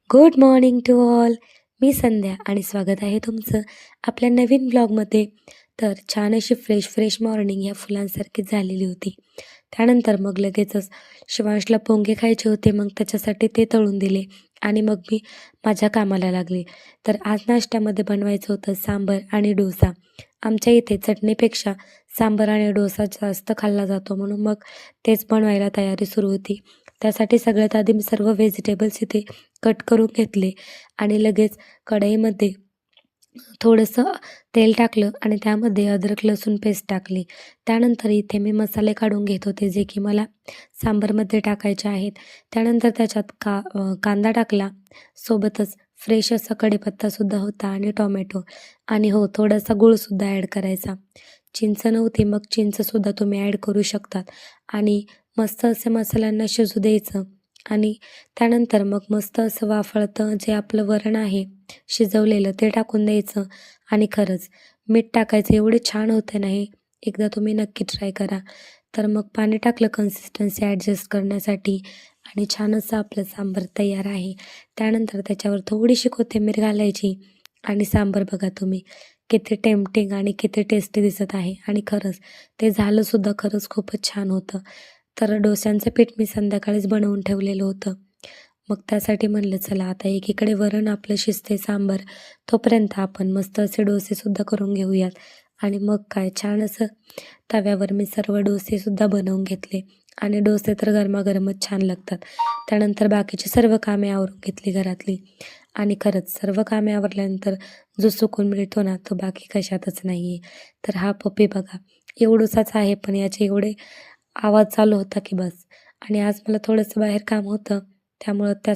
Good morning to all. मी संध्या आणि स्वागत आहे तुमचं आपल्या नवीन ब्लॉगमध्ये. तर छान अशी फ्रेश मॉर्निंग या फुलांसारखी झालेली होती. त्यानंतर मग लगेचच शिवांशला पोंगे खायचे होते. मग त्याच्यासाठी ते तळून दिले आणि मग मी माझ्या कामाला लागले. तर आज नाश्त्यामध्ये बनवायचं होतं सांबर आणि डोसा. आमच्या इथे चटणीपेक्षा सांबर आणि डोसा जास्त खाल्ला जातो, म्हणून मग तेच बनवायला तयारी सुरू होती. त्यासाठी सगळ्यात आधी मी सर्व व्हेजिटेबल्स इथे कट करून घेतले आणि लगेच कढईमध्ये थोडंसं तेल टाकलं आणि त्यामध्ये अद्रक लसूण पेस्ट टाकली. त्यानंतर इथे मी मसाले काढून घेत होते, जे की मला सांबारमध्ये टाकायचे आहेत. त्यानंतर त्याच्यात कांदा टाकला, सोबतच फ्रेश असा कढीपत्तासुद्धा होता आणि टोमॅटो आणि हो, थोडासा गूळसुद्धा ॲड करायचा. चिंच नव्हती, मग चिंचसुद्धा तुम्ही ॲड करू शकतात आणि मस्त असे मसाल्यांना शिजू द्यायचं. आणि त्यानंतर मग मस्त असं वाफळतं जे आपलं वरण आहे शिजवलेलं ते टाकून द्यायचं आणि खरंच मीठ टाकायचं. एवढे छान होते ना हे, एकदा तुम्ही नक्की ट्राय करा. तर मग पाणी टाकलं कन्सिस्टन्सी ॲडजस्ट करण्यासाठी आणि छान असं आपलं सांबार तयार आहे. त्यानंतर त्याच्यावर थोडीशी कोथिंबीर घालायची आणि सांबार बघा तुम्ही किती टेम्प्टिंग आणि किती टेस्टी दिसत आहे आणि खरंच ते झालंसुद्धा. खरंच खूपच छान होतं. तर डोस्यांचं पीठ मी संध्याकाळीच बनवून ठेवलेलं होतं. मग त्यासाठी म्हणलं चला आता एकीकडे वरण आपलं शिजते सांबार, तोपर्यंत आपण मस्त असे डोसेसुद्धा करून घेऊयात. आणि मग काय छान असं तव्यावर मी सर्व डोसेसुद्धा बनवून घेतले आणि डोसे तर गरमागरमच छान लागतात. त्यानंतर बाकीची सर्व कामे आवरून घेतली घरातली आणि खरंच सर्व कामे आवरल्यानंतर जो सुकून मिळतो ना, तो बाकी कशातच नाही आहे. तर हा पप्पी बघा एवढूसाच आहे, पण याचे एवढे आवाज चालू होता की बस. आणि आज मला थोडंसं बाहेर काम होतं, त्यामुळं त्या